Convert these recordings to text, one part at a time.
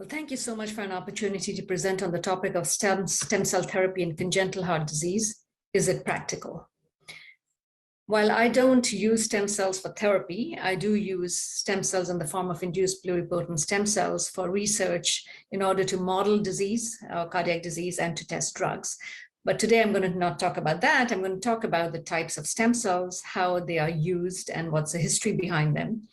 Well, thank you so much for an opportunity to present on the topic of stem cell therapy in congenital heart disease. Is it practical? While I don't use stem cells for therapy, I do use stem cells in the form of induced pluripotent stem cells for research in order to model disease, cardiac disease, and to test drugs. But today I'm going to not talk about that. I'm going to talk about the types of stem cells, how they are used, and what's the history behind them,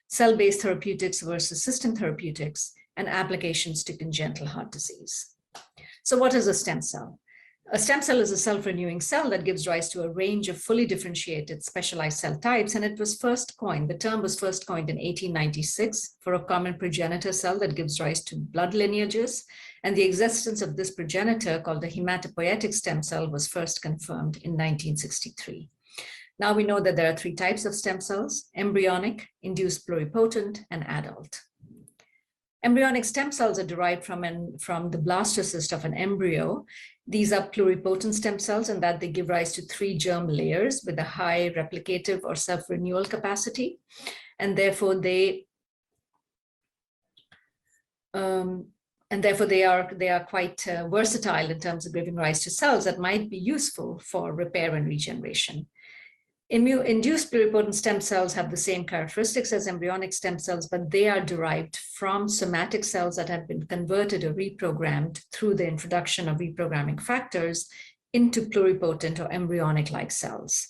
cell-based therapeutics versus system therapeutics, and applications to congenital heart disease. So what is a stem cell? A stem cell is a self-renewing cell that gives rise to a range of fully differentiated specialized cell types, and it was first coined, the term was first coined in 1896 for a common progenitor cell that gives rise to blood lineages, and the existence of this progenitor called the hematopoietic stem cell was first confirmed in 1963. Now we know that there are three types of stem cells: embryonic, induced pluripotent, and adult. Embryonic stem cells are derived from the blastocyst of an embryo. These are pluripotent stem cells in that they give rise to three germ layers with a high replicative or self-renewal capacity. And therefore they are quite versatile in terms of giving rise to cells that might be useful for repair and regeneration. Induced pluripotent stem cells have the same characteristics as embryonic stem cells, but they are derived from somatic cells that have been converted or reprogrammed through the introduction of reprogramming factors into pluripotent or embryonic-like cells.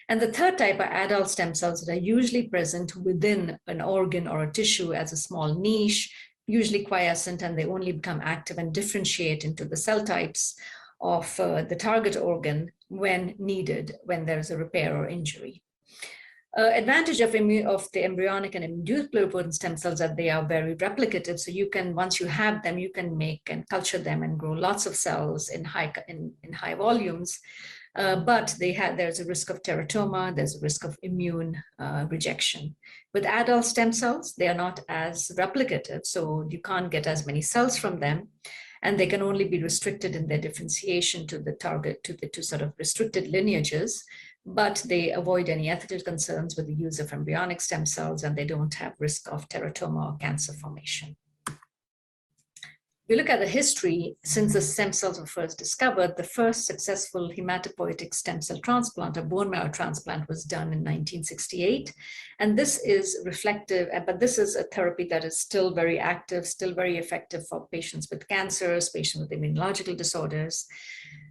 And the third type are adult stem cells that are usually present within an organ or a tissue as a small niche, usually quiescent, and they only become active and differentiate into the cell types of the target organ when needed, when there's a repair or injury. Advantage of the embryonic and induced pluripotent stem cells that they are very replicative. So you can, once you have them, you can make and culture them and grow lots of cells in high volumes. But there's a risk of teratoma, there's a risk of immune rejection. With adult stem cells, they are not as replicative, so you can't get as many cells from them. And they can only be restricted in their differentiation to the target, to sort of restricted lineages, but they avoid any ethical concerns with the use of embryonic stem cells, and they don't have risk of teratoma or cancer formation. If you look at the history, since the stem cells were first discovered, the first successful hematopoietic stem cell transplant, or bone marrow transplant, was done in 1968. And this is reflective, but this is a therapy that is still very active, still very effective for patients with cancers, patients with immunological disorders.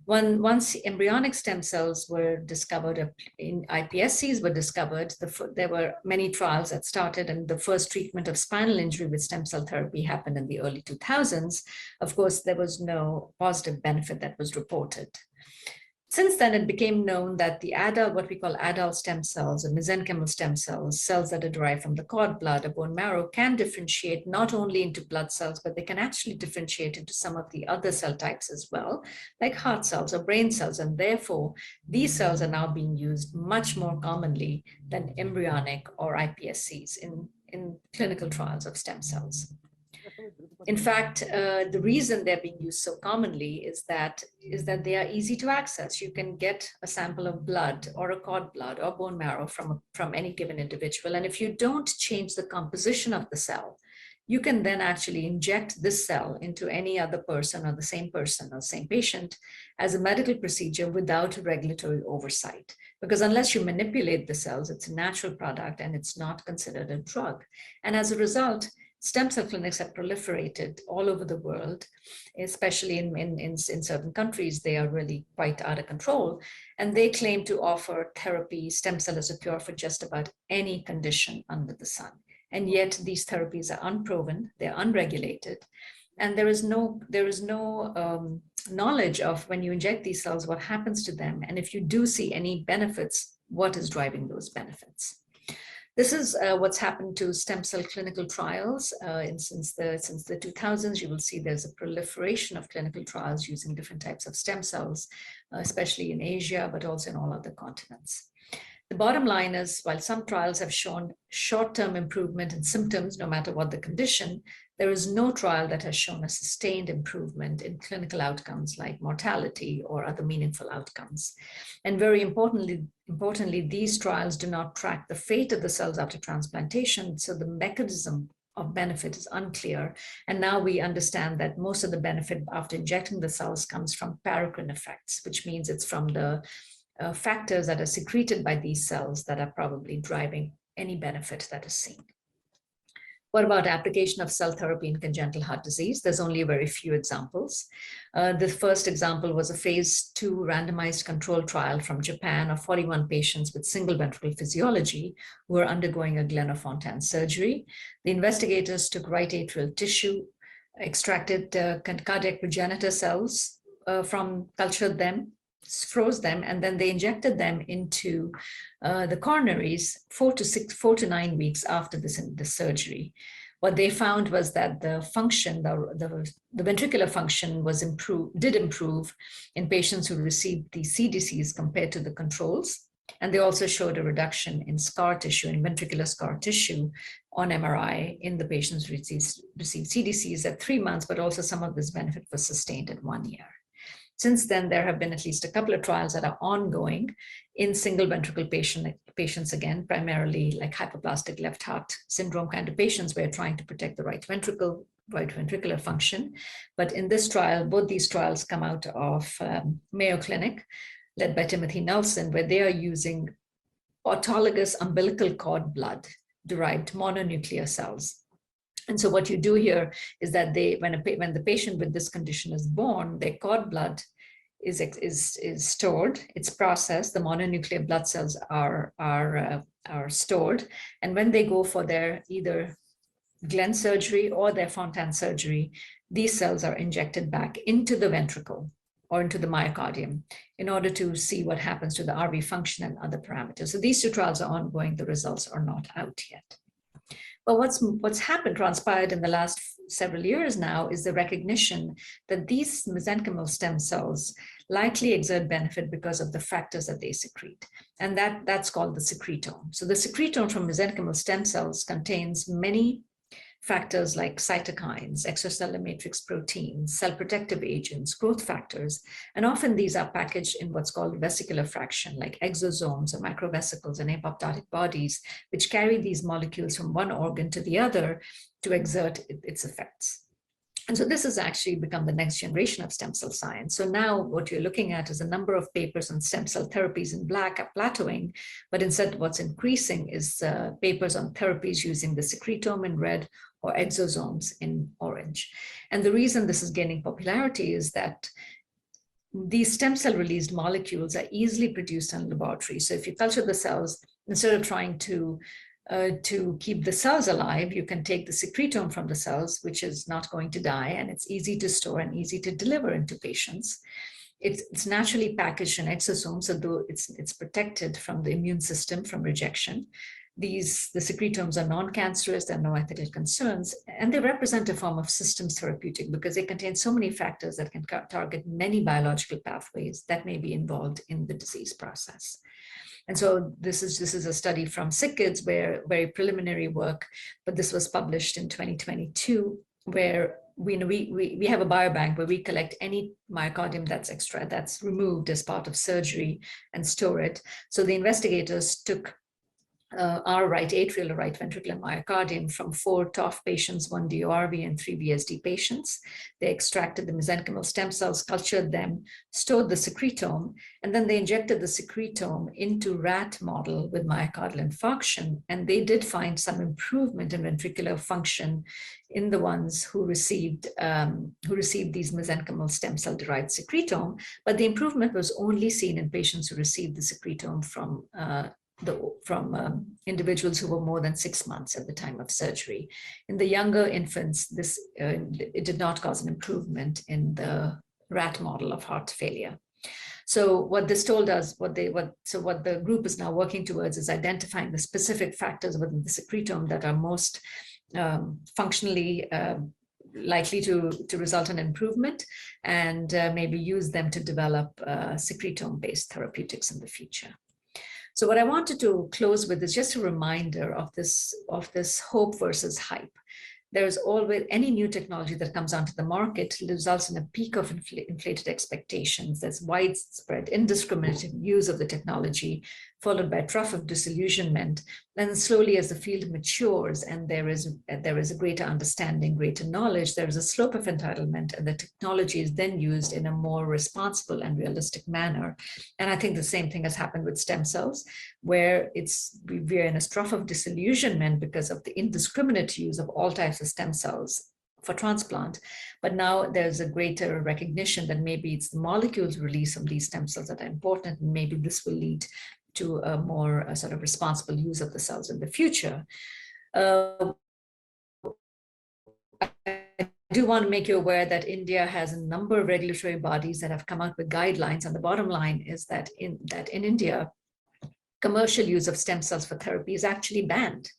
Once embryonic stem cells were discovered, in iPSCs were discovered, there were many trials that started, and the first treatment of spinal injury with stem cell therapy happened in the early 2000s. Of course, there was no positive benefit that was reported. Since then, it became known that the adult, what we call adult stem cells, or mesenchymal stem cells, cells that are derived from the cord blood or bone marrow, can differentiate not only into blood cells, but they can actually differentiate into some of the other cell types as well, like heart cells or brain cells. And therefore, these cells are now being used much more commonly than embryonic or iPSCs in clinical trials of stem cells. In fact, the reason they're being used so commonly is that they are easy to access. You can get a sample of blood or a cord blood or bone marrow from any given individual. And if you don't change the composition of the cell, you can then actually inject this cell into any other person or the same patient as a medical procedure without regulatory oversight. Because unless you manipulate the cells, it's a natural product and it's not considered a drug. And as a result, stem cell clinics have proliferated all over the world, especially in certain countries. They are really quite out of control. And they claim to offer therapy, stem cell as a cure for just about any condition under the sun. And yet these therapies are unproven, they're unregulated. And there is no knowledge of when you inject these cells, what happens to them. And if you do see any benefits, what is driving those benefits? This is what's happened to stem cell clinical trials. Since the 2000s, you will see there's a proliferation of clinical trials using different types of stem cells, especially in Asia, but also in all other continents. The bottom line is, while some trials have shown short-term improvement in symptoms, no matter what the condition, there is no trial that has shown a sustained improvement in clinical outcomes like mortality or other meaningful outcomes. And very importantly, these trials do not track the fate of the cells after transplantation. So the mechanism of benefit is unclear. And now we understand that most of the benefit after injecting the cells comes from paracrine effects, which means it's from the factors that are secreted by these cells that are probably driving any benefit that is seen. What about application of cell therapy in congenital heart disease? There's only a very few examples. The first example was a phase 2 randomized controlled trial from Japan of 41 patients with single ventricle physiology who were undergoing a Glenn-Fontaine surgery. The investigators took right atrial tissue, extracted cardiac progenitor cells cultured them, froze them, and then they injected them into the coronaries 4 to 9 weeks after the surgery. What they found was that the function, the ventricular function did improve in patients who received the CDCs compared to the controls. And they also showed a reduction in scar tissue, in ventricular scar tissue on MRI in the patients who received CDCs at 3 months, but also some of this benefit was sustained at 1 year. Since then, there have been at least a couple of trials that are ongoing in single ventricle patients, again, primarily like hypoplastic left heart syndrome kind of patients where trying to protect the right ventricular function. But in this trial, both these trials come out of Mayo Clinic, led by Timothy Nelson, where they are using autologous umbilical cord blood derived mononuclear cells. And so what you do here is that when the patient with this condition is born, their cord blood is stored, it's processed, the mononuclear blood cells are stored. And when they go for their either Glenn surgery or their Fontaine surgery, these cells are injected back into the ventricle or into the myocardium in order to see what happens to the RV function and other parameters. So these two trials are ongoing, the results are not out yet. But what's transpired in the last several years now is the recognition that these mesenchymal stem cells likely exert benefit because of the factors that they secrete. And that's called the secretome. So the secretome from mesenchymal stem cells contains many factors like cytokines, extracellular matrix proteins, cell protective agents, growth factors, and often these are packaged in what's called vesicular fraction, like exosomes or microvesicles and apoptotic bodies, which carry these molecules from one organ to the other to exert its effects. And so this has actually become the next generation of stem cell science. So now what you're looking at is a number of papers on stem cell therapies in black are plateauing, but instead what's increasing is papers on therapies using the secretome in red or exosomes in orange. And the reason this is gaining popularity is that these stem cell released molecules are easily produced in laboratory. So if you culture the cells, instead of trying to keep the cells alive, you can take the secretome from the cells, which is not going to die, and it's easy to store and easy to deliver into patients. It's naturally packaged in exosomes, so it's protected from the immune system from rejection. The secretomes are non-cancerous, there are no ethical concerns, and they represent a form of systems therapeutic because they contain so many factors that can target many biological pathways that may be involved in the disease process. And so this is a study from Sick Kids, where very preliminary work, but this was published in 2022, where we have a biobank where we collect any myocardium that's removed as part of surgery and store it. So the investigators took our right atrial or right ventricular myocardium from 4 TOF patients, 1 DORV and 3 VSD patients. They extracted the mesenchymal stem cells, cultured them, stored the secretome, and then they injected the secretome into rat model with myocardial infarction. And they did find some improvement in ventricular function in the ones who received these mesenchymal stem cell derived secretome, but the improvement was only seen in patients who received the secretome from individuals who were more than 6 months at the time of surgery. In the younger infants, it did not cause an improvement in the rat model of heart failure. So what this told us, what the group is now working towards is identifying the specific factors within the secretome that are most functionally likely to result in improvement, and maybe use them to develop secretome-based therapeutics in the future. So what I wanted to close with is just a reminder of this hope versus hype. There's always any new technology that comes onto the market results in a peak of inflated expectations. There's widespread indiscriminate use of the technology followed by a trough of disillusionment. And slowly as the field matures and there is a greater understanding, greater knowledge, there is a slope of entitlement, and the technology is then used in a more responsible and realistic manner. And I think the same thing has happened with stem cells, where we're in a trough of disillusionment because of the indiscriminate use of all types of stem cells for transplant. But now there's a greater recognition that maybe it's the molecules released from these stem cells that are important, and maybe this will lead to a more sort of responsible use of the cells in the future. I do want to make you aware that India has a number of regulatory bodies that have come out with guidelines, and the bottom line is that in India, commercial use of stem cells for therapy is actually banned.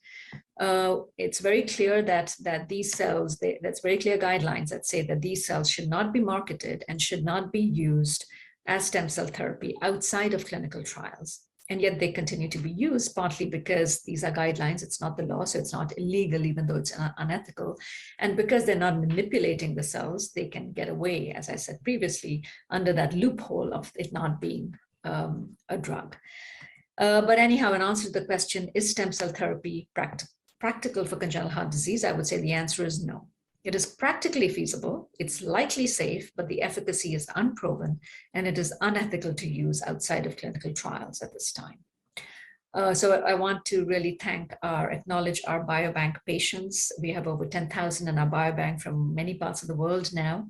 It's very clear that these cells, that's very clear guidelines that say that these cells should not be marketed and should not be used as stem cell therapy outside of clinical trials. And yet they continue to be used, partly because these are guidelines, it's not the law, so it's not illegal, even though it's unethical. And because they're not manipulating the cells, they can get away, as I said previously, under that loophole of it not being a drug. But anyhow, in answer to the question, is stem cell therapy practical for congenital heart disease? I would say the answer is no. It is practically feasible, it's likely safe, but the efficacy is unproven, and it is unethical to use outside of clinical trials at this time. So I want to really acknowledge our biobank patients. We have over 10,000 in our biobank from many parts of the world now.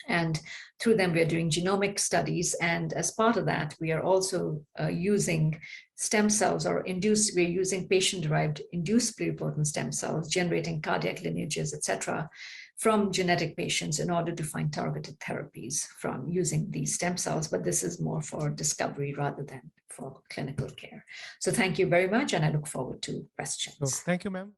And through them, we are doing genomic studies. And as part of that, we are also using stem cells we're using patient-derived induced pluripotent stem cells, generating cardiac lineages, etc., from genetic patients in order to find targeted therapies from using these stem cells. But this is more for discovery rather than for clinical care. So thank you very much, and I look forward to questions. So thank you, ma'am.